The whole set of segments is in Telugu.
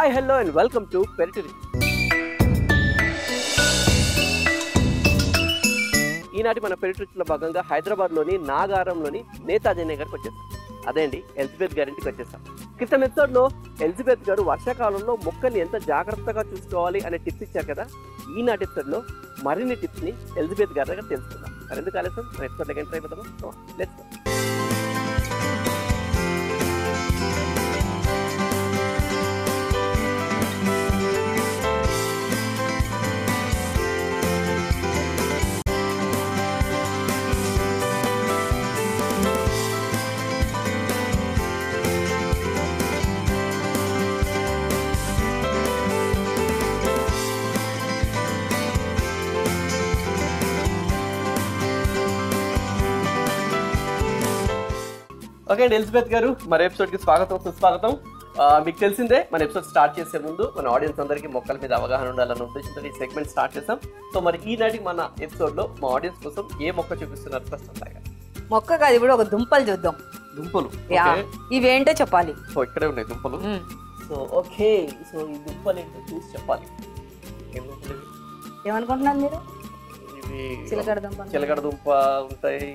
Hi hello and welcome to పెరిటరీ. ఈనాటి మన పెరిటరీలో భాగంగా హైదరాబాద్లోని నాగారంలోని నేతాజీ నగర్కి వచ్చేసాం. అదే అండి ఎలిజబెత్ గారింటికి వచ్చేసాం. క్రితం ఎపిసోడ్లో ఎలిజబెత్ గారు వర్షాకాలంలో మొక్కల్ని ఎంత జాగ్రత్తగా చూసుకోవాలి అనే టిప్స్ ఇచ్చారు కదా. ఈనాటి ఎపిసోడ్లో మరిన్ని టిప్స్ని ఎలిజబెత్ గారి దగ్గర తెలుసుకుందాం. మరి ఎందుకు ఆలస్యం, మన ఎపిసోడ్లోకి ఎంటర్ అయిపోతాము. Let's go. ఓకే అండి, ఎలిజబెత్ గారు మన ఎపిసోడ్కి స్వాగతం, సుస్వాగతం. మీకు తెలిసిందే, మన ఎపిసోడ్ స్టార్ట్ చేసే ముందు మన ఆడియన్స్ అందరికీ మొక్కల మీద అవగాహన ఉండాలన్న ఉద్దేశంతో ఈ సెగ్మెంట్ స్టార్ట్ చేసాం. సో మరి ఈనాటి మన ఎపిసోడ్లో మా ఆడియన్స్ కోసం ఏ మొక్క చూపిస్తున్నారు ప్రస్తుతం? మొక్క కాదు, ఇప్పుడు ఒక దుంపలు చూద్దాం. దుంపలు ఇవేంటో చెప్పాలి. సో ఇక్కడే ఉన్నాయి దుంపలు. సో ఓకే, సో ఈ దుంపలు ఏంటో చూసి చెప్పాలి. ఏమనుకుంటున్నారు మీరు? ఇవి చిలకడ దుంప ఉంటాయి,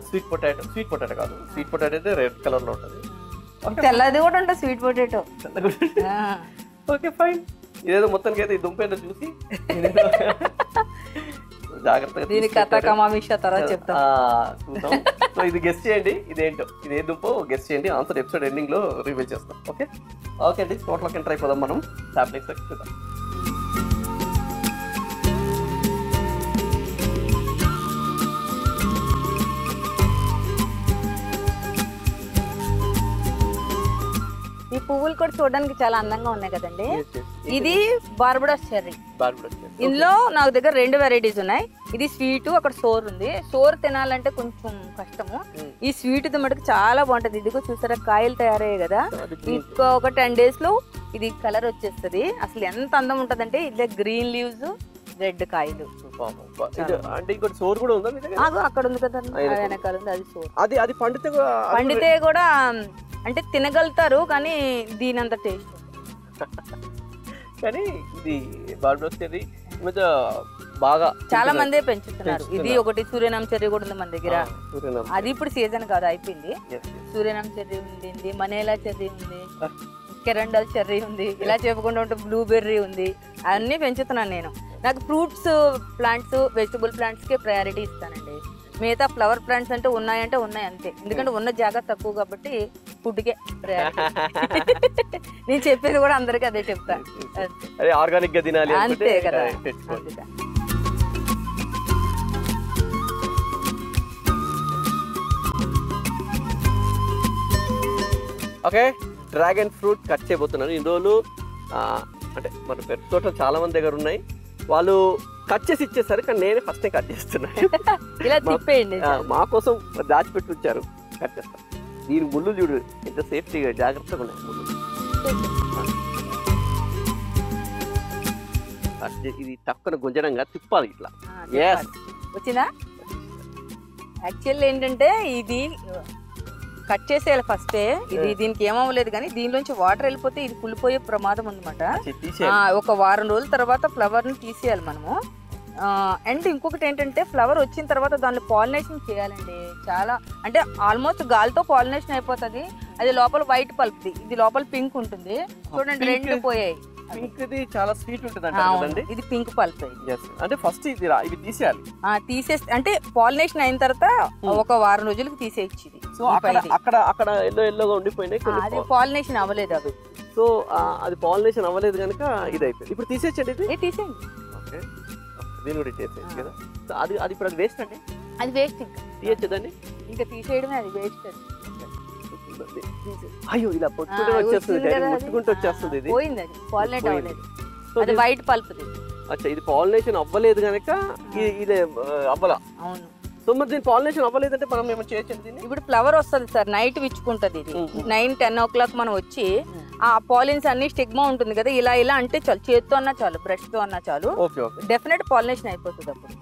స్వీట్ పొటాటో కాదు, స్వీట్ పొటాటో అయితే రెడ్ కలర్ లో ఉంటుంది, తెల్లది కూడా ఉంటుంది స్వీట్ పొటాటో. Okay fine. ఇదేదో మొత్తానికి అయితే ఈ దుంప ఏంటో చూసి జాగ్రత్తగా చూద్దాం. సో ఇది గెస్ట్ చేయండి, ఇదేంటో, ఇదే దుంపో గెస్ట్ చేయండి. ఆన్సర్ ఎపిసోడ్ ఎండింగ్ లో రివీల్ చేస్తాం. ఓకే ఓకే అండి, టోటల్కి ఎంటర్ అయిపోదాం మనం. సాప్లింగ్స్ చూద్దాం. ఈ పువ్వులు కూడా చూడడానికి చాలా అందంగా ఉన్నాయి కదండి. ఇది బార్బడోస్ చెర్రీ. ఇందులో నాకు దగ్గర 2 వెరైటీస్ ఉన్నాయి. ఇది స్వీట్, అక్కడ సోర్ ఉంది. సోర్ తినాలంటే కొంచెం కష్టము. ఈ స్వీట్ మటుకు చాలా బాగుంటది. ఇదిగో చూసారా, కాయలు తయారయ్యాయి కదా. ఒక 10 days లో ఇది కలర్ వచ్చేస్తుంది. అసలు ఎంత అందం ఉంటదంటే, ఇదే గ్రీన్ లీవ్స్, రెడ్ కాయలు. అక్కడ ఉంది కదా వెనకాల ఉంది, అది సోర్. అది పండితే కూడా అంటే తినగలుగుతారు, కానీ దీని అంత టేస్ట్ కానీ ఇది బార్బడోస్ చెర్రీ బాగా చాలా మంది పెంచుతున్నారు. ఇది ఒకటి సూర్యనామ చెర్రీ కూడా ఉంది మన దగ్గర. అది ఇప్పుడు సీజన్ కాదు, అయిపోయింది. సూర్యనామ చెర్రీ ఉంది, మనేలా చెర్రీ ఉంది, కెరండల్ చెర్రీ ఉంది, ఇలా చెప్పుకుంటూ ఉంటే బ్లూబెర్రీ ఉంది. అన్నీ పెంచుతున్నాను నేను. నాకు ఫ్రూట్స్ ప్లాంట్స్, వెజిటబుల్ ప్లాంట్స్కే ప్రయారిటీ ఇస్తానండి. మిగతా ఫ్లవర్ ప్లాంట్స్ అంటే ఉన్నాయంటే ఉన్నాయి అంతే. ఎందుకంటే ఉన్న జాగా తక్కువ కాబట్టి ఫుడ్కే ప్రయారిటీ. నేను చెప్పేది కూడా అందరికీ అదే చెప్తాను, ఆర్గానిక్ గా తినాలి అంతే కదా. ఓకే, డ్రాగన్ ఫ్రూట్ కట్ చేయబోతున్నాను. ఇన్ని రోజులు అంటే మన పెద్ద తోటలు చాలా మంది దగ్గర ఉన్నాయి, వాళ్ళు కట్ చేసి ఇచ్చేసారు, కానీ నేనే ఫస్ట్ కట్ చేస్తున్నాను. ఇలా తిప్పేయండి, మా కోసం దాచిపెట్టి ఉంచారు, కట్ చేస్తాను. దీని ముళ్ళు చూడు ఎంత సేఫ్టీగా జాగ్రత్తగా ఉన్నాయి ముళ్ళు. ఇది తక్కువ గుంజడంగా తిప్పాలి ఇట్లా. వచ్చిందా? యాక్చువల్ ఏంటంటే ఇది కట్ చేసేయాలి ఫస్టే. ఇది దీనికి ఏమవ్వలేదు, కానీ దీనిలోంచి వాటర్ వెళ్ళిపోతే ఇది కుళ్ళిపోయే ప్రమాదం ఉందన్నమాట. ఒక వారం రోజుల తర్వాత ఫ్లవర్ ని తీసేయాలి మనము. అండ్ ఇంకొకటి ఏంటంటే, ఫ్లవర్ వచ్చిన తర్వాత దానిలో పాలినేషన్ చేయాలండి. చాలా అంటే ఆల్మోస్ట్ గాలితో పాలినేషన్ అయిపోతుంది. అది లోపల వైట్ పల్ప్, ఇది లోపల పింక్ ఉంటుంది. చూడండి, 2 పోయాయి. పింక్ ఇది చాలా స్వీట్ ఉంటుంది. ఇది పింక్ పల్ప్. అంటే ఫస్ట్ ఇది తీసేయాలి. తీసేస్తే అంటే పాలినేషన్ అయిన తర్వాత ఒక వారం రోజులకి తీసేయచ్చు. ఇది సో అక్కడ ఎల్లోగా ఉండిపోయినాయి, అది పాలినేషన్ అవ్వలేదు అవి. సో అది పాలినేషన్ అవ్వలేదు కనుక ఇది అయిపోయింది. ఇప్పుడు తీసేయండి, ఇది తీసేయండి. ఓకే, దీని కూడా తీసేయండి కదా. సో అది ఇప్పుడు అది వేస్ట్ అండి. అది వేస్ట్, ఇంకా తీయచ్చదండి. ఇంకా తీసేయడమే, అది వేస్ట్. అయ్యో, ఇలా పొట్టుకుంటూ వచ్చేస్తుంది, ముట్టుకుంటూ వచ్చేస్తుంది. ఇది పోయింది, అది పాలినేట్ అవ్వలేదు. అది వైట్ పల్ప్. అచ్చా, ఇది పాలినేషన్ అవ్వలేదు కనుక ఇది అవ్వాల. అవును. సో మరి దీని పాలినేషన్ అవ్వలేదంటే మనం ఏమైనా చేయొచ్చు. ఇప్పుడు ఫ్లవర్ వస్తుంది సార్, నైట్ విచ్చుకుంటది. ఇది 9-10 o'clock మనం వచ్చి ఆ పాలిన్స్ అన్ని స్టిగ్మా ఉంటుంది కదా, ఇలా ఇలా అంటే చాలు, చేతితో అన్నా చాలు, బ్రష్ తో అన్నా చాలు, డెఫినెట్ పాలినేషన్ అయిపోతుంది అప్పుడు.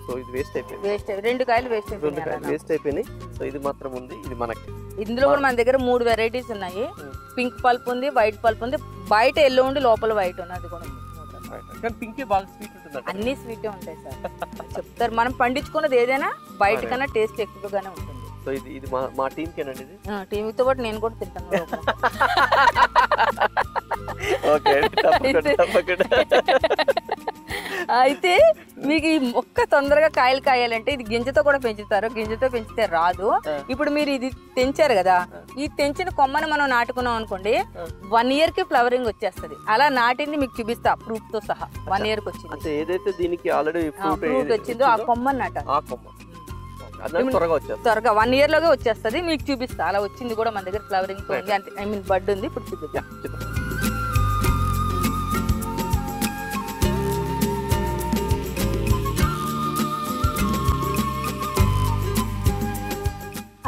సో ఇది వేస్ట్ అయిపోయింది. వేస్ట్ 2 కాయలు వేస్ట్ అయిపోయినాయి. సో ఇది మాత్రం ఉంది, ఇది మనకి. ఇందులో కూడా మన దగ్గర 3 వెరైటీస్ ఉన్నాయి. పింక్ పల్ప్ ఉంది, వైట్ పల్ప్ ఉంది, బయట ఎల్లో ఉండి లోపల వైట్ ఉన్నది కూడా కానీ పింక్ బాగా స్వీట్ ఉంటుంది. అన్ని స్వీట్ ఉంటాయి సార్ చెప్తారు. మనం పండించుకున్నది ఏదైనా బయట కన్నా టేస్ట్ ఎక్కువగానే ఉంటుంది. సో ఇది మా టీమ్ కేనండి ఇది. టీవీతో పాటు నేను కూడా తింటాను. ఓకే అయితే మీకు ఈ మొక్క తొందరగా కాయలు కాయాలంటే ఇది గింజతో కూడా పెంచుతారు. గింజతో పెంచితే రాదు. ఇప్పుడు మీరు ఇది తెంచారు కదా, ఈ తెంచిన కొమ్మను మనం నాటుకున్నాం అనుకోండి 1 year కి ఫ్లవరింగ్ వచ్చేస్తుంది. అలా నాటింది మీకు చూపిస్తా ప్రూఫ్ తో సహా. 1 year కి వచ్చింది. అంటే ఏదైతే దీనికి ఆల్రెడీ ఫ్రూట్ వచ్చిందో ఆ కొమ్మని నాటాలి. ఆ కొమ్మ త్వరగా 1 year లోనే వచ్చేస్తుంది. మీకు చూపిస్తా అలా వచ్చింది కూడా మన దగ్గర ఫ్లవరింగ్ తో ఉంది. అంటే ఐ మీన్ బడ్ ఉంది. ఇప్పుడు చూపిస్తా.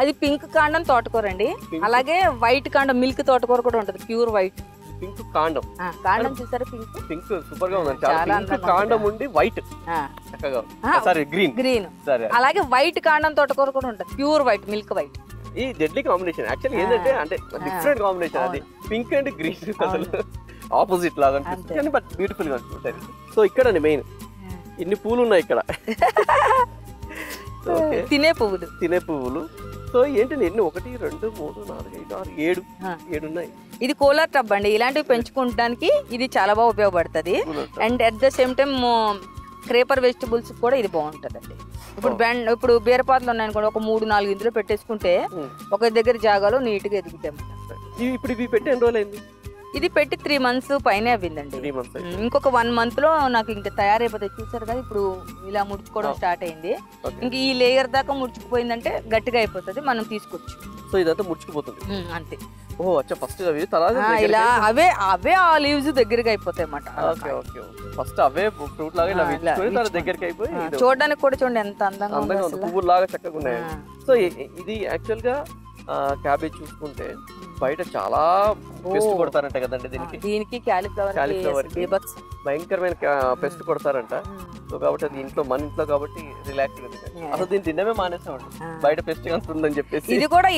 అది పింక్ కాండం తోటకూరండి. అలాగే వైట్ కాండం మిల్క్ తోటకూర కూడా ఉంటది, ప్యూర్ వైట్. పింక్ కాండం కాండం చూసారా? పింక్ సూపర్ గా ఉంది. చాలా కాండం ఉండి వైట్ చక్కగా సారీ గ్రీన్. అలాగే వైట్ కాండం తోటకూర కూడా ఉంటది, ప్యూర్ వైట్ మిల్క్ వైట్. ఈ డెడ్లీ కాంబినేషన్ యాక్చువల్లీ ఏంటంటే అంటే డిఫరెంట్ కాంబినేషన్. అది పింక్ అండ్ గ్రీన్ అసలు ఆపోజిట్ లాగా అనిపిస్తుంది కానీ బట్ బ్యూటిఫుల్ గా అనిపిస్తుంది. సో ఇక్కడ మెయిన్ ఇన్ని పూలు ఉన్నాయి ఇక్కడ. తినే పువ్వులు. సో ఏంటంటే ఎన్ని 1 2 3 4 5 6 7 ఉన్నాయి. ఇది కూలర్ టబ్ అండి. ఇలాంటివి పెంచుకోవడానికి ఇది చాలా బాగా ఉపయోగపడుతుంది. And at the same time creeper vegetables కూడా ఇది బాగుంటది అండి. ఇప్పుడు బీరపాతలు ఉన్నాయనుకోండి, ఒక 3-4 ఇందులో పెట్టేసుకుంటే ఒక దగ్గర జాగాలో నీట్ గా ఎదుగుతాయి. ఇప్పుడు ఇవి పెట్టి ఎన్ని రోజులు అయింది? ఇది పెట్టి 3 months పైనే అవ్విందండి. ఇంకొక 1 month లో నాకు ఇంకా తయారైపోతాయి. చూసారు కదా ఇప్పుడు ఇలా ముడుచుకోవడం స్టార్ట్ అయింది. ఇంక ఈ లేయర్ దాకా ముడుచుకుపోయిందంటే గట్టిగా అయిపోతుంది, మనం తీసుకోవచ్చు. సో ఇదంతా ముడుచుకుపోతుంది అంతే. ఓ అచ్చా ఫస్ట్ ఇలా అవే ఆ లీవ్స్ దగ్గరగా అయిపోతాయి అన్నమాట. ఫస్ట్ అవే ఫ్రూట్ లాగా ఇలా విచ్చుకొని దగ్గరికి అయిపోయి చూడడానికి కూడా చూడండి ఎంత అందంగా ఉంది, పువ్వులు లాగా చక్కగా ఉన్నాయి. సో ఇది యాక్చువల్ గా క్యాబేజ్ చూసుకుంటే బయట చాలా పెస్ట్ కొడతారంట కదండి దీనికి క్యాలీఫ్లవర్ భయంకరమైన పెస్ట్ కొడతారంట. సో కాబట్టి అది మన ఇంట్లో కాబట్టి రిలాక్స్ అసలు దీన్ని తినమే మానేసామండి బయట పెస్ట్ ఉందని చెప్పేసి. ఇది కూడా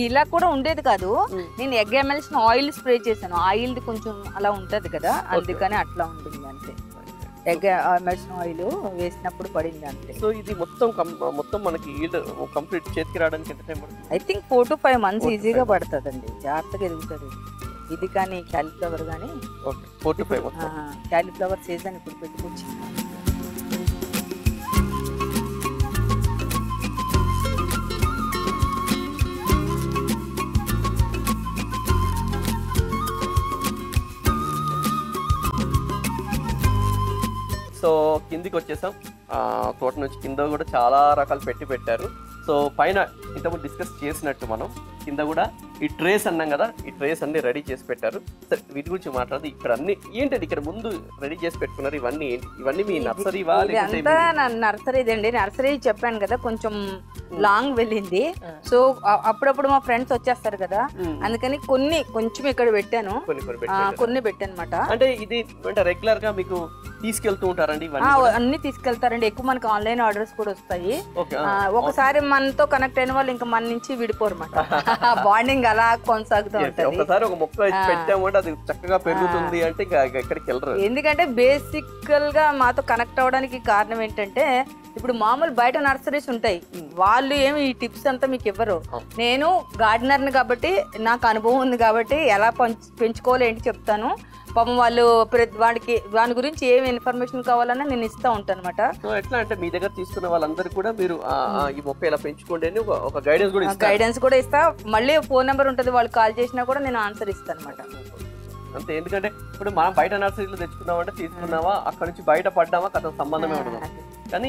ఇలా కూడా ఉండేది కాదు. నేను ఎగ్ ఎమ్మెల్సిన ఆయిల్ స్ప్రే చేశాను. ఆయిల్ కొంచెం అలా ఉంటది కదా, అందుకని అట్లా ఉంటుంది అంతే. ఎగ్ ఎమ్మెల్సిన ఆయిల్ వేసినప్పుడు పడింది అంతే. సో ఇది మొత్తం మనకి ఈల్డ్ కంప్లీట్ చేతికి రావడానికి ఎంత టైం పడుతుంది? ఐ థింక్ 4 to 5 months ఈజీగా పడుతుందండి. జాగ్రత్తగా ఎదుగుతుంది ఇది. కానీ క్యాలీఫ్లవర్ కానీ 4 to 5 months. క్యాలీఫ్లవర్ సీజన్ ఇప్పుడు పెట్టుకోవచ్చు. సో కిందికి వచ్చేసాం. తోట నుంచి కింద కూడా చాలా రకాలు పెట్టారు. సో పైన ఇంతకుముందు డిస్కస్ చేసినట్టు మనం కింద కూడా ఈ ట్రేస్ అన్నాం కదా, ఈ ట్రేస్ అన్ని రెడీ చేసి పెట్టారు. సరే వీటి గురించి మాట్లాడదు. ఇక్కడ అన్ని ఏంటంటే ఇక్కడ ముందు రెడీ చేసి పెట్టుకున్నారు. ఇవన్నీ మీ నర్సరీ నర్సరీదండి. నర్సరీ చెప్పాను కదా కొంచెం లాంగ్ వెళ్ళింది. సో అప్పుడప్పుడు మా ఫ్రెండ్స్ వచ్చేస్తారు కదా, అందుకని కొంచెం ఇక్కడ పెట్టాను, కొన్ని పెట్టాను అనమాట. అంటే ఇది అంటే రెగ్యులర్ గా మీకు తీసుకెళ్తూ ఉంటారండి? అన్ని తీసుకెళ్తారండి. ఎక్కువ మనకి ఆన్లైన్ ఆర్డర్స్ కూడా వస్తాయి. ఒకసారి మనతో కనెక్ట్ అయిన వాళ్ళు ఇంకా మన నుంచి విడిపోరు అన్నమాట. బాండింగ్ అలా కొనసాగుతూ ఉంటుంది. ఒకసారి ఒక మొక్క పెట్టామంటే అది చక్కగా పెరుగుతుంది అంటే ఎక్కడికి వెళ్ళరు. ఎందుకంటే బేసికల్ గా మాతో కనెక్ట్ అవ్వడానికి కారణం ఏంటంటే ఇప్పుడు మామూలు బయట నర్సరీస్ ఉంటాయి, వాళ్ళు ఏమి ఈ టిప్స్ అంతా మీకు ఇవ్వరు. నేను గార్డెనర్ని కాబట్టి నాకు అనుభవం ఉంది కాబట్టి ఎలా పెంచుకోవాలి ఏంటి చెప్తాను. పాపం వాళ్ళు వాడి గురించి ఏమి ఇన్ఫర్మేషన్ కావాలన్నా నేను ఇస్తా ఉంటాను అనమాట. ఎట్లా అంటే మీ దగ్గర తీసుకున్న వాళ్ళందరూ కూడా మీరు ఈ మొక్క ఎలా పెంచుకోండి అని ఒక గైడెన్స్ కూడా ఇస్తా. మళ్ళీ ఫోన్ నెంబర్ ఉంటుంది, వాళ్ళు కాల్ చేసినా కూడా నేను ఆన్సర్ ఇస్తాను అనమాట. అంతే. ఎందుకంటే ఇప్పుడు మనం బయట నర్సరీలో తెచ్చుకున్నామంటే తీసుకున్నావా అక్కడ నుంచి బయట పడ్డామా కథ సంబంధమే ఉండదు.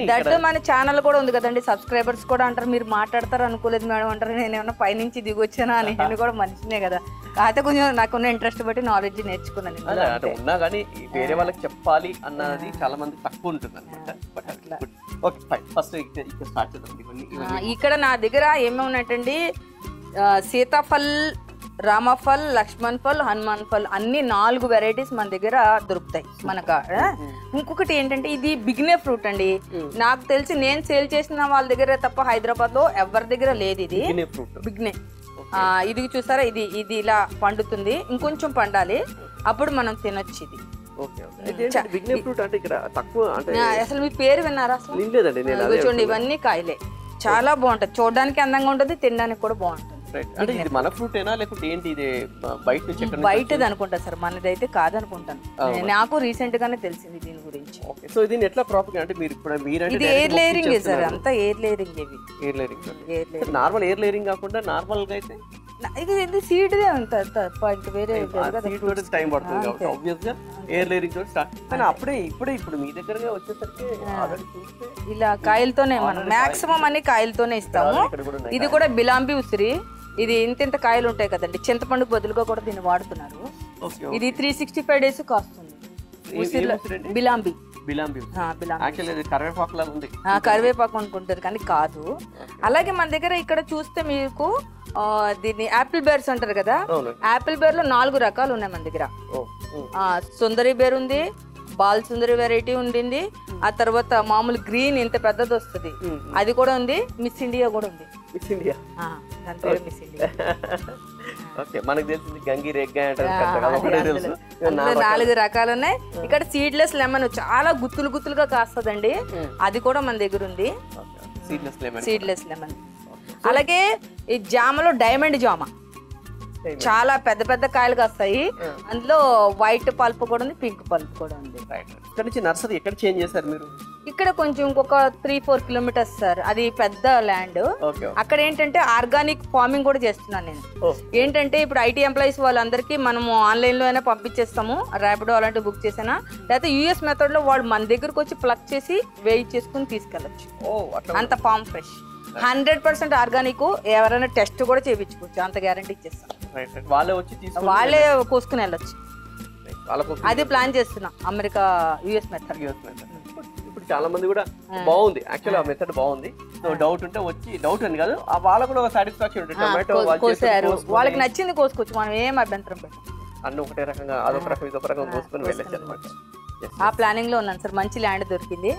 దట్టు మన ఛానల్ కూడా ఉంది కదండి, సబ్స్క్రైబర్స్ కూడా అంటారు మీరు మాట్లాడతారు అనుకోలేదు మేడం అంటారు. నేను ఏమన్నా పైనుంచి దిగొచ్చానా అని. నేను కూడా మనిషినే కదా, కాకపోతే కొంచెం నాకున్న ఇంట్రెస్ట్ బట్టి నాలెడ్జ్ నేర్చుకున్నాను. ఉన్నా కానీ వేరే వాళ్ళకి చెప్పాలి అన్నది చాలా మంది తక్కువ ఉంటుంది అనమాట. ఇక్కడ నా దగ్గర ఏమేమి ఉన్నట్టండి, సీతాఫల్, రామఫల్, లక్ష్మణ్ ఫల్, హనుమాన్ ఫల్ అన్ని 4 వెరైటీస్ మన దగ్గర దొరుకుతాయి మనకు. ఇంకొకటి ఏంటంటే ఇది బిగ్నే ఫ్రూట్ అండి. నాకు తెలిసి నేను సేల్ చేసిన వాళ్ళ దగ్గర తప్ప హైదరాబాద్ లో ఎవరి దగ్గర లేదు ఇది బిగ్నే. ఇది చూసారా, ఇది ఇది ఇలా పండుతుంది, ఇంకొంచెం పండాలి, అప్పుడు మనం తినొచ్చు ఇది. విఘ్నే ఫ్రూట్ అంటే ఇక్కడ తక్కువ అంటే అసలు మీ పేరు విన్నారా అసలు? లేదండి. చూడండి, ఇవన్నీ కాయలే, చాలా బాగుంటది, చూడడానికి అందంగా ఉంటుంది, తినడానికి కూడా బాగుంటుంది. అంటే ఇది మన ఫ్రూట్ ఏనా లేకుంటే ఏంటి ఇది బయట నుంచి? బయటది అనుకుంటా సార్, మనది అయితే కాదనుకుంటాను. నాకు రీసెంట్ గానే తెలిసింది దీని గురించి. సో దీన్ని ఎట్లా ప్రాపర్ అంటే మీరు ఇప్పుడు ఇది ఎయిర్ లేయరింగ్ సార్, అంతా ఎయిర్ లేయరింగ్. ఇవి air layering, normal air layering కాకుండా నార్మల్ గా అయితే ఇది సీడ్ దే ఉంటుంది, వేరే టైం పడుతుంది కాబట్టి ఆబ్వియస్ గా ఎయిర్ లేయరింగ్ తోటి స్టార్ట్. కానీ ఇప్పుడు మీ దగ్గరగా వచ్చేసరికి ఆల్రెడీ చూస్తే ఇలా కాయలతోనే మనం మాక్సిమం అన్ని కాయలతోనే ఇస్తాము. ఇది కూడా బిలాంబి ఉసిరి, ఇది ఇంత కాయలు ఉంటాయి కదండి, చింతపండు బదులుగా కూడా దీన్ని వాడుతున్నారు. ఇది 365 days కాస్తుంది. బిలాంబి కరివేపాకు అనుకుంటారు కానీ కాదు. అలాగే మన దగ్గర ఇక్కడ చూస్తే మీకు దీన్ని యాపిల్ బేర్స్ అంటారు కదా, యాపిల్ బేర్ లో 4 రకాలు ఉన్నాయి మన దగ్గర. సుందరి బేర్ ఉంది, బాల్ సుందరి వెరైటీ ఉండింది, ఆ తర్వాత మామూలు గ్రీన్ ఇంత పెద్దది వస్తుంది అది కూడా ఉంది, మిస్ ఇండియా కూడా ఉంది. మిస్ ఇండియా దాని పేరు మిస్ ఇండియా. మనకు తెలిసింది గంగిరెగ్గ అంటారు, 4 రకాలు ఉన్నాయి. ఇక్కడ సీడ్లెస్ లెమన్ చాలా గుత్తులుగా కాస్తదండి, అది కూడా మన దగ్గర ఉంది, సీడ్లెస్ లెమన్. అలాగే ఈ జామలో డైమండ్ జామ చాలా పెద్ద కాయలు కాస్తాయి, అందులో వైట్ పల్ప్ కూడా ఉంది, పింక్ పల్ప్ కూడా ఉంది. ఇక్కడ నుంచి నర్సరీ ఎక్కడ చేంజ్ చేశారు మీరు? ఇక్కడ కొంచెం ఇంకొక 3-4 kilometers సార్, అది పెద్ద ల్యాండ్. అక్కడ ఏంటంటే ఆర్గానిక్ ఫార్మింగ్ కూడా చేస్తున్నాను నేను. ఏంటంటే ఇప్పుడు ఐటీ ఎంప్లాయీస్ వాళ్ళందరికీ మనము ఆన్లైన్ లో అయినా పంపించేస్తాము, ర్యాపిడో అలాంటివి బుక్ చేసినా, లేకపోతే యూఎస్ మెథడ్ లో వాళ్ళు మన దగ్గరకు వచ్చి ప్లక్ చేసి వేయి చేసుకుని తీసుకెళ్ళచ్చు. అంత ఫార్మ్ ఫ్రెష్, 100% ఆర్గానిక్. ఎవరైనా టెస్ట్ కూడా చేయించుకోవచ్చు, అంత గ్యారంటీ ఇచ్చేస్తాం. వాళ్ళే కోసుకుని వెళ్ళొచ్చు. అది ప్లాన్ చేస్తున్నా, అమెరికా యూఎస్ మెథడ్. ఇప్పుడు చాలా మంది కూడా బాగుంది, యాక్చువల్లీ ఆ మెథడ్ బాగుంది. సో డౌట్ ఉంటే వచ్చి, డౌట్ అని కాదు, వాళ్ళకు కూడా ఒక సాటిస్ఫాక్షన్ ఉంటుంది. టొమాటో వాళ్ళకి నచ్చింది కోసుకోవచ్చు, మనం ఏం అభ్యంతరం పెట్టాం. అన్ని ఒకటే రకంగా అదొక రకం ఇదొక రకం కోసుకొని వెళ్ళచ్చు అనమాట. ఆ ప్లానింగ్ లో ఉన్నాను సార్, మంచి ల్యాండ్ దొరికింది.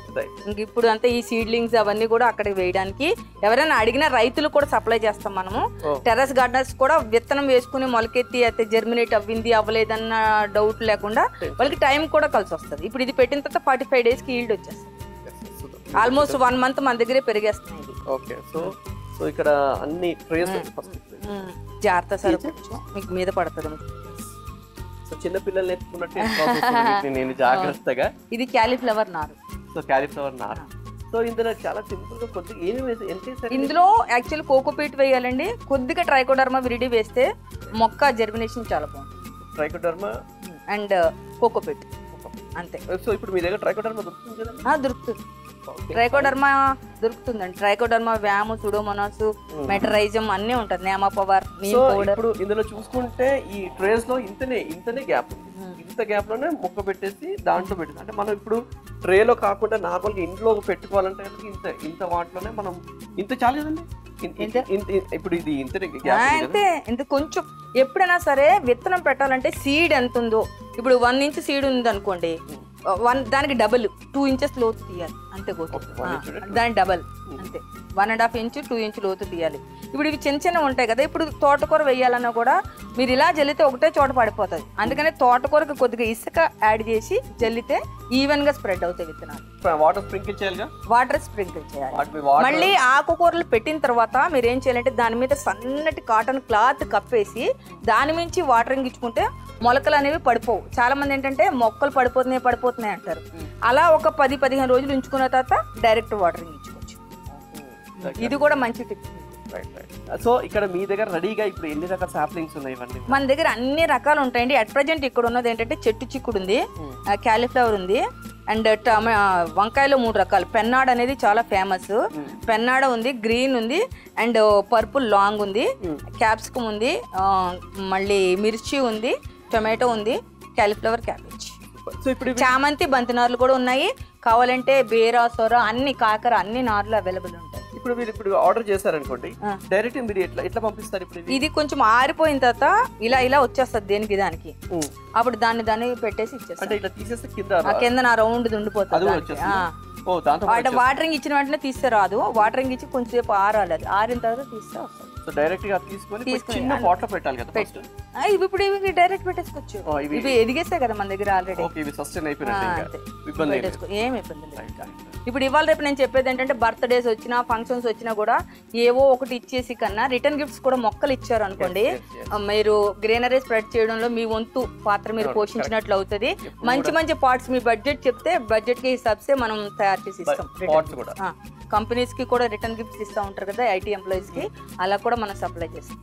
ఇంక ఇప్పుడు అంతా ఈ సీడ్లింగ్స్ అవన్నీ కూడా అక్కడికి వేయడానికి ఎవరైనా అడిగినా రైతులు కూడా సప్లై చేస్తాం మనము. టెర్రస్ గార్డెనర్స్ కూడా విత్తనం వేసుకుని మొలకెత్తి అయితే జర్మినేట్ అవ్వింది అవ్వలేదన్న డౌట్ లేకుండా వాళ్ళకి టైం కూడా కలిసి వస్తుంది. ఇప్పుడు ఇది పెట్టిన తర్వాత 45 days ఈల్డ్ వచ్చేస్తుంది. ఆల్మోస్ట్ 1 month మన దగ్గరే పెరిగేస్తుంది. సో ఇక్కడ అన్ని జాగ్రత్త సార్, మీకు మీద పడుతుంది. చిన్న పిల్లలు నేర్చుకున్నట్టు నేను జాగ్రత్తగా. ఇది క్యాలీఫ్లవర్ నారు. సో క్యాలీఫ్లవర్ నారు. సో ఇందులో చాలా సింపుల్ గా కొద్దిగా ఏమి ఇందులో యాక్చువల్ కోకోపీట్ వేయాలండి, కొద్దిగా ట్రైకోడర్మా విరిడి వేస్తే మొక్క జర్మినేషన్ చాలా బాగుంటుంది. ట్రైకోడర్మా అండ్ కోకోపీట్ అంతే. సో ఇప్పుడు మీ దగ్గర ట్రైకోడర్మా దొరుకుతుంది కదా? దొరుకుతుంది, ట్రైకోడర్మా దొరుకుతుందండి. ట్రైకోడర్మా, వ్యామ్, సుడోమోనాస్, మెటరైజం అన్నీ ఉంటుంది, నేమా పవర్. ఇప్పుడు ఇందులో చూసుకుంటే ఈ ట్రేస్ లో ఇంతనే గ్యాప్, ఇంత గ్యాప్ లోనే మొక్క పెట్టేసి దాంట్లో పెట్టేసి, అంటే మనం ఇప్పుడు ట్రేలో కాకుండా నార్మల్గా ఇంట్లో పెట్టుకోవాలంటే ఇంత వాటిలోనే మనం ఇంత చాలు కదండి. ఇప్పుడు ఇది అంతే, ఇంత కొంచెం. ఎప్పుడైనా సరే విత్తనం పెట్టాలంటే సీడ్ ఎంత ఉందో, ఇప్పుడు 1 inch సీడ్ ఉంది అనుకోండి, దానికి డబుల్ 2 inches లోతు తీయాలి అంతే. దాని డబల్ అంతే, 1.5 inch 2 inch లోతు తీయాలి. ఇప్పుడు ఇవి చిన్న ఉంటాయి కదా, ఇప్పుడు తోటకూర వేయాలన్నా కూడా మీరు ఇలా జల్లితే ఒకటే చోట పడిపోతుంది. అందుకనే తోటకూరకి కొద్దిగా ఇసుక యాడ్ చేసి జల్లితే ఈవెన్ గా స్ప్రెడ్ అవుతాయి విత్తనాలు. వాటర్ స్ప్రింకిల్ చేయాలి. మళ్ళీ ఆకుకూరలు పెట్టిన తర్వాత మీరు ఏం చేయాలంటే దాని మీద సన్నటి కాటన్ క్లాత్ కప్పేసి దాని మించి వాటరింగ్ ఇచ్చుకుంటే మొలకలు అనేవి పడిపోవు. చాలా మంది ఏంటంటే మొక్కలు పడిపోతున్నాయి అంటారు. అలా ఒక 10-15 రోజులు ఉంచుకున్న తర్వాత డైరెక్ట్ వాటరింగ్ ఇచ్చుకోవచ్చు. ఇది కూడా మంచి టిప్. సో ఇక్కడ మీ దగ్గర రెడీగా ఇప్పుడు ఎన్ని రకాల సాప్లింగ్స్ ఉన్నాయి? మన దగ్గర అన్ని రకాలు ఉంటాయండి. అట్ ప్రజెంట్ ఇక్కడ ఉన్నది ఏంటంటే చెట్టు చిక్కుడు ఉంది, క్యాలీఫ్లవర్ ఉంది, అండ్ వంకాయలో 3 రకాలు. పెన్నాడ అనేది చాలా ఫేమస్, పెన్నాడ ఉంది, గ్రీన్ ఉంది, అండ్ పర్పుల్ లాంగ్ ఉంది, క్యాప్సికమ్ ఉంది, మళ్ళీ మిర్చి ఉంది, టొమాటో ఉంది, క్యాలీఫ్లవర్, క్యాబేజ్, చామంతి, బంతి నార్లు కూడా ఉన్నాయి. కావాలంటే బేరా, సొర, అన్ని కాకర, అన్ని నార్లు అవైలబుల్ ఉంటాయి. ఇప్పుడు మీరు ఆర్డర్ చేశారనుకోండి, డైరెక్ట్ మీరు ఎట్లా పంపిస్తారు? ఇప్పుడు ఇది కొంచెం ఆరిపోయిన తర్వాత ఇలా వచ్చేస్తుంది దేనికి దానికి, అప్పుడు దాన్ని పెట్టేసి ఇచ్చేస్తాం. అంటే ఇట్లా తీసేస్తే కింద నా రౌండ్ ఉండిపోతుంది. వాటరింగ్ ఇచ్చిన వెంటనే తీస్తే రాదు, వాటరింగ్ ఇచ్చి కొంచెంసేపు ఆరాలి, అది ఆరిన తర్వాత తీస్తే వస్తుంది. సో డైరెక్ట్ గా తీసుకొని చిన్న పాట్ లో పెట్టాలి కదా ఫస్ట్. ఇవి ఇప్పుడు ఇవి డైరెక్ట్ పెట్టేసుకోవచ్చు. ఇవి ఎదిగేస్తాయి కదా మన దగ్గర ఆల్రెడీ. ఓకే, ఇవి సస్టైన్ అయిపోయినట్టు ఇబ్బంది ఏం ఇబ్బంది లేదు. ఇప్పుడు ఇవాళ రేపు నేను చెప్పేది ఏంటంటే బర్త్డేస్ వచ్చినా ఫంక్షన్స్ వచ్చినా కూడా ఏవో ఒకటి ఇచ్చేసి కన్నా రిటర్న్ గిఫ్ట్స్ కూడా మొక్కలు ఇచ్చారు అనుకోండి, మీరు గ్రీనరీ స్ప్రెడ్ చేయడంలో మీ వంతు పాత్ర మీరు పోషించినట్లు అవుతుంది. మంచి మంచి పార్ట్స్ మీ బడ్జెట్ చెప్తే బడ్జెట్ కి హిసాబ్సే మనం తయారు చేసి ఇస్తాం. కంపెనీస్ కి కూడా రిటర్న్ గిఫ్ట్స్ ఇస్తూ ఉంటారు కదా ఐటీ ఎంప్లాయీస్ కి, అలా కూడా మనం సప్లై చేస్తాం.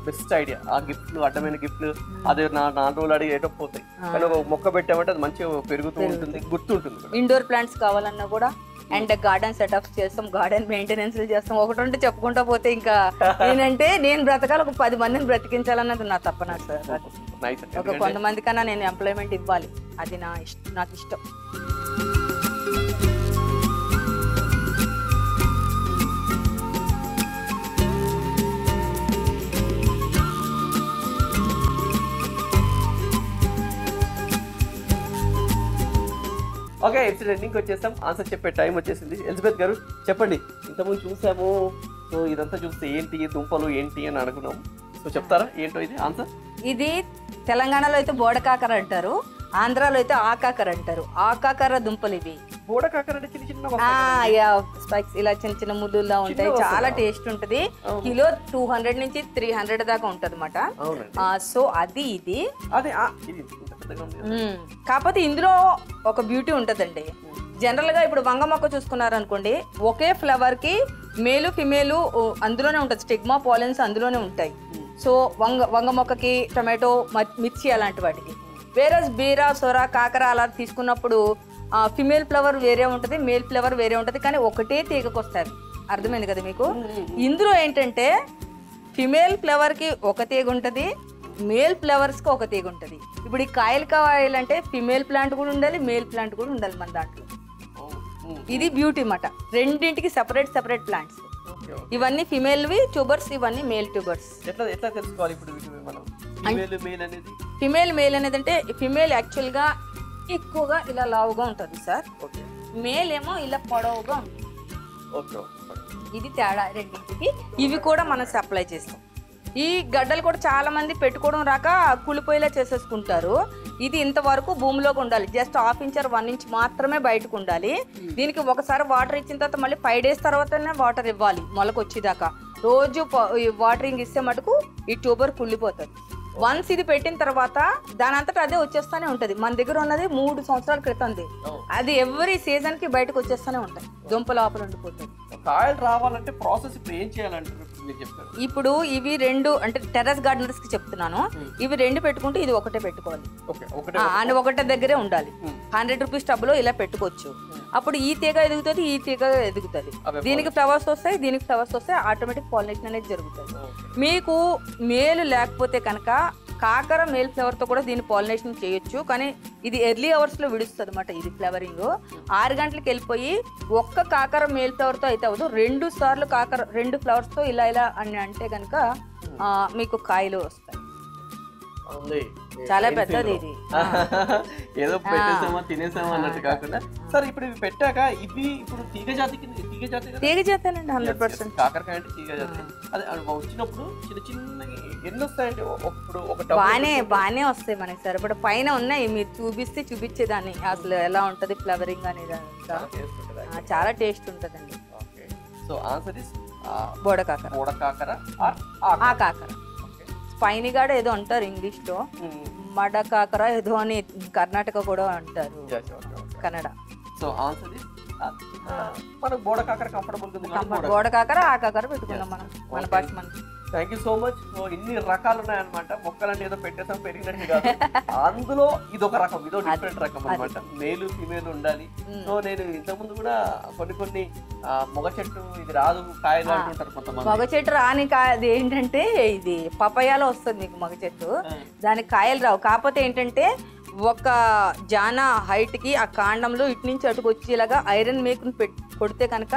Best idea. ఆ గిఫ్ట్లు అడ్డమైన గిఫ్ట్లు అదే 4 రోజులు అడిగి ఏటో పోతాయి, కానీ ఒక మొక్క పెట్టామంటే అది మంచిగా పెరుగుతూ ఉంటుంది, గుర్తుంటుంది. ఇండోర్ ప్లాంట్స్ కావాలన్నా కూడా అండ్ గార్డెన్ సెటప్స్ చేస్తాం, గార్డెన్ మెయింటెనెన్స్ చేస్తాం. ఒకటి చెప్పుకుంటా పోతే ఇంకా నేనంటే నేను బ్రతకాలి, ఒక 10 మందిని బ్రతికించాలన్నది నా తప్పన సార్. ఒక కొంతమంది కన్నా నేను ఎంప్లాయ్మెంట్ ఇవ్వాలి, అది నాకు ఇష్టం. ఓకే, ఎపిసోడ్ ఎండింగ్కి వచ్చేసాం. ఆన్సర్ చెప్పే టైం వచ్చేసింది. ఎలిజబెత్ గారు చెప్పండి, ఇంతకుముందు చూసాము, సో ఇదంతా చూస్తే ఏంటి దుంపలు ఏంటి అని అనుకున్నాము, సో చెప్తారా ఏంటో ఇది ఆన్సర్? ఇది తెలంగాణలో అయితే బోడకాకర అంటారు, ఆంధ్రాలో అయితే ఆకాకర అంటారు. ఆకాకర దుంపలు ఇవి. బోడకాకర అంటే చిన్న చిన్న స్పైక్స్ ఇలా చిన్న చిన్న ముళ్ళులా ఉంటాయి, చాలా టేస్ట్ ఉంటది. కిలో 200 నుంచి 300 దాకా ఉంటది అన్నమాట. సో అది ఇది కాకపోతే ఇందులో ఒక బ్యూటీ ఉంటదండి. జనరల్ గా ఇప్పుడు వంగ మొక్క చూసుకున్నారు అనుకోండి, ఒకే ఫ్లవర్ కి మేలు ఫిమేలు అందులోనే ఉంటది, స్టిగ్మా పాలెన్స్ అందులోనే ఉంటాయి. సో వంగ మొక్కకి టొమాటో మిర్చి అలాంటి వాటికి. వేరే బీర సొర కాకర అలా తీసుకున్నప్పుడు ఫిమేల్ ఫ్లవర్ వేరే ఉంటుంది, మేల్ ఫ్లవర్ వేరే ఉంటుంది, కానీ ఒకటే తీగకు వస్తుంది. అర్థమైంది కదా మీకు? ఇందులో ఏంటంటే ఫిమేల్ ఫ్లవర్కి ఒక తీగ ఉంటుంది, మేల్ ఫ్లవర్స్కి ఒక తీగ ఉంటుంది. ఇప్పుడు ఈ కాయలు కావాలంటే ఫిమేల్ ప్లాంట్ కూడా ఉండాలి, మేల్ ప్లాంట్ కూడా ఉండాలి మన దాంట్లో. ఇది బ్యూటీ అన్నమాట. రెండింటికి సెపరేట్ ప్లాంట్స్. ఇవన్నీ ఫిమేల్వి ట్యూబర్స్, ఇవన్నీ మేల్ ట్యూబర్స్. ఎట్లా తెలుసుకోవాలి ఇప్పుడు మనం ఫిమేల్ మేల్ అనేది? అంటే ఫిమేల్ యాక్చువల్గా ఎక్కువగా ఇలా లావుగా ఉంటుంది సార్, మేల్ ఏమో ఇలా పొడవుగా ఉంటుంది. ఇది తేడా రెండింటికి. ఇవి కూడా మనం సప్లై చేస్తాం. ఈ గడ్డలు కూడా చాలా మంది పెట్టుకోవడం రాక కుళ్ళిపోయేలా చేసేసుకుంటారు. ఇది ఇంతవరకు భూమిలోకి ఉండాలి, జస్ట్ 1/2 ఇంచ్ 1 ఇంచ్ మాత్రమే బయటకు ఉండాలి. దీనికి ఒకసారి వాటర్ ఇచ్చిన తర్వాత మళ్ళీ 5 days తర్వాతనే వాటర్ ఇవ్వాలి మొలకు వచ్చేదాకా. రోజు వాటరింగ్ ఇస్తే మటుకు ఈ ట్యూబర్ కుళ్ళిపోతుంది. వన్స్ ఇది పెట్టిన తర్వాత దాని అంతటా అదే వచ్చేస్తానే ఉంటది. మన దగ్గర ఉన్నది 3 సంవత్సరాల క్రితంది, అది ఎవ్రీ సీజన్ కి బయటకు వచ్చేస్తానే ఉంటాయి, దుంప లోపల ఉండిపోతుంది. కాయలు రావాలంటే ప్రాసెస్ ఇప్పుడు ఏం చేయాలంటారు? ఇప్పుడు ఇవి 2 అంటే టెర్రస్ గార్డెనర్స్ కి చెప్తున్నాను, ఇవి 2 పెట్టుకుంటే ఇది ఒకటే పెట్టుకోవాలి, అని ఒకటే దగ్గరే ఉండాలి. 100 రూపీస్ టబ్ లో ఇలా పెట్టుకోవచ్చు. అప్పుడు ఈ తీగ ఎదుగుతుంది, ఈ తీగ ఎదుగుతుంది, దీనికి ఫ్లవర్స్ వస్తాయి, దీనికి ఫ్లవర్స్ వస్తాయి, ఆటోమేటిక్ పాలినేషన్ అనేది జరుగుతుంది. మీకు మేలు లేకపోతే కనుక కాకర మేల్ ఫ్లవర్ తో కూడా దీన్ని పాలినేషన్ చేయొచ్చు, కానీ ఇది ఎర్లీ అవర్స్ లో విడుస్తుంది అన్నమాట. ఇది ఫ్లవరింగ్ 6 గంటలకు వెళ్ళిపోయి ఒక్క కాకర మేల్ ఫ్లవర్ తో అయితే అవ్వదు, 2 సార్లు కాకర 2 ఫ్లవర్స్ తో ఇలా అని అంటే కనుక మీకు కాయలు వస్తాయి. చాలా పెద్దది ఇది. ఏదో పెట్టేసామా తినేసామా అన్నట్టు కాకుండా. సరే ఇప్పుడు ఇవి పెట్టాక ఇవి ఇప్పుడు తీగ జాతేనండి 100%. కాకరకాయ అంటే తీగ జాతి. అదే వచ్చినప్పుడు చిన్న చిన్న ఎన్ని వస్తాయంటే బానే వస్తాయి మనకి సరిపడా. పైన ఉన్నాయి, మీరు చూపించేదాన్ని అసలు ఎలా ఉంటది ఫ్లవరింగ్ అనేది. చాలా టేస్ట్ ఉంటదండి. సో ఆన్సర్ ఇస్ బోడకాకర ఆకాకర. స్పైనీ గాడ ఏదో అంటారు ఇంగ్లీష్ లో, మడకాకర ఏదో అని కర్ణాటక కూడా అంటారు, కన్నడ. సో ఆన్సర్ ఇస్ మనకు బోడకాకర కంఫర్టబుల్. బోడకాకర ఆకాకర పెట్టుకున్నాం మనం, మన భాష మనకి. Thank you so much. So ఇన్ని రకాలు ఉన్నాయన్నమాట. మొక్కలంటే ఏదో పెట్టేసాం పెరిగినట్టు కాదు, అందులో ఇదొక రకం, ఇదో డిఫరెంట్ రకం అనమాట. మేలు ఫిమేల్ ఉండాలి. సో నేను ఇంతకుముందు కూడా కొన్ని మొగ చెట్టు ఇది రాదు కాయలు అంటుంటారు కొంతమంది. మొగ చెట్టు రాని అది ఏంటంటే ఇది పపయాలో వస్తుంది మీకు మొగ చెట్టు, దానికి కాయలు రావు. కాకపోతే ఏంటంటే ఒక జానా హైట్ కి ఆ కాండంలో ఇటు నుంచి అటుకు వచ్చేలాగా ఐరన్ మేకుని కొడితే కనుక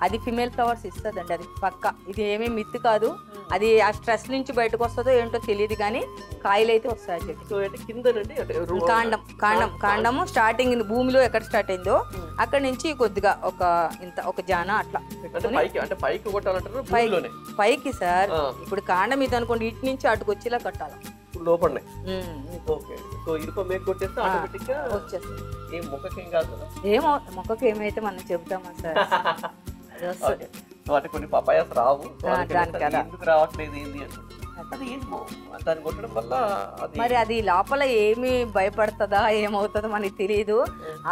అది ఫిమేల్ ఫ్లవర్స్ ఇస్తుందండి, అది పక్క. ఇది ఏమీ మిత్ కాదు. అది ఆ స్ట్రెస్ నుంచి బయటకు వస్తుందో ఏంటో తెలియదు కానీ కాయలు అయితే వస్తాయి ఆ చెట్టు. సో అంటే కిందనండి కాండము స్టార్టింగ్ భూమిలో ఎక్కడ స్టార్ట్ అయిందో అక్కడ నుంచి కొద్దిగా ఒక జాన అట్లా పైకి సార్. ఇప్పుడు కాండం ఇది అనుకోండి, ఇటు నుంచి అటుకు వచ్చేలా కట్టాలి లోపల. ఏమో మొక్కకి ఏమైతే మనం చెబుతామా సార్. అంటే కొన్ని పపాయాస్ రావు, ఎందుకు రావట్లేదు ఏంది దాన్ని కొట్టడం వల్ల. మరి అది లోపల ఏమి భయపడుతుందా ఏమవుతుందో మనకి తెలియదు.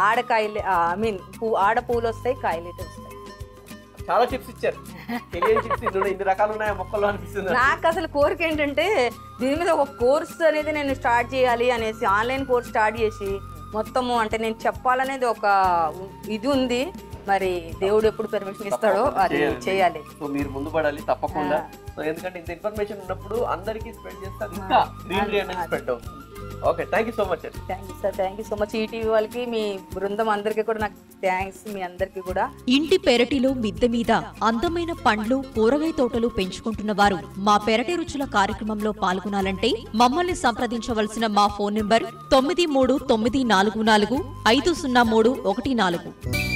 ఆడకాయలు ఐ మీన్ ఆడ పూలు వస్తాయి, కాయలు అయితే వస్తాయి. చాలా టిప్స్ ఇచ్చారు, తెలియని టిప్స్ ఇన్ని రకాలు ఉన్నాయి మొక్కలు అనిపిస్తుంది. నాకు అసలు కోరిక ఏంటంటే దీని మీద ఒక కోర్స్ అనేది నేను స్టార్ట్ చేయాలి అనేసి, ఆన్లైన్ కోర్స్ స్టార్ట్ చేసి మొత్తము అంటే నేను చెప్పాలనేది ఒక ఇది ఉంది. మరి దేవుడు ఎప్పుడు పర్మిషన్ ఇస్తాడో అది చేయాలి. సో మీరు ముందు పడాలి తప్పకుండా. సో ఎందుకంటే ఇంత ఇన్ఫర్మేషన్ ఉన్నప్పుడు అందరికీ స్ప్రెడ్ చేస్తారు, ఇంకా గ్రీనరీ అనేది స్ప్రెడ్ అవుతుంది. Okay, thank you so much. Thank you sir, thank you so much. ETV వాళ్ళకి, మీ బృందం అందరికీ కూడా నాకు థ్యాంక్స్. మీ అందరికీ కూడా. ఇంటి పెరటిలో మిద్దె మీద అందమైన పండ్లు, కూరగాయ తోటలు పెంచుకుంటున్న వారు మా పెరటి రుచుల కార్యక్రమంలో పాల్గొనాలంటే మమ్మల్ని సంప్రదించవలసిన మా ఫోన్ నంబర్ 9394450314.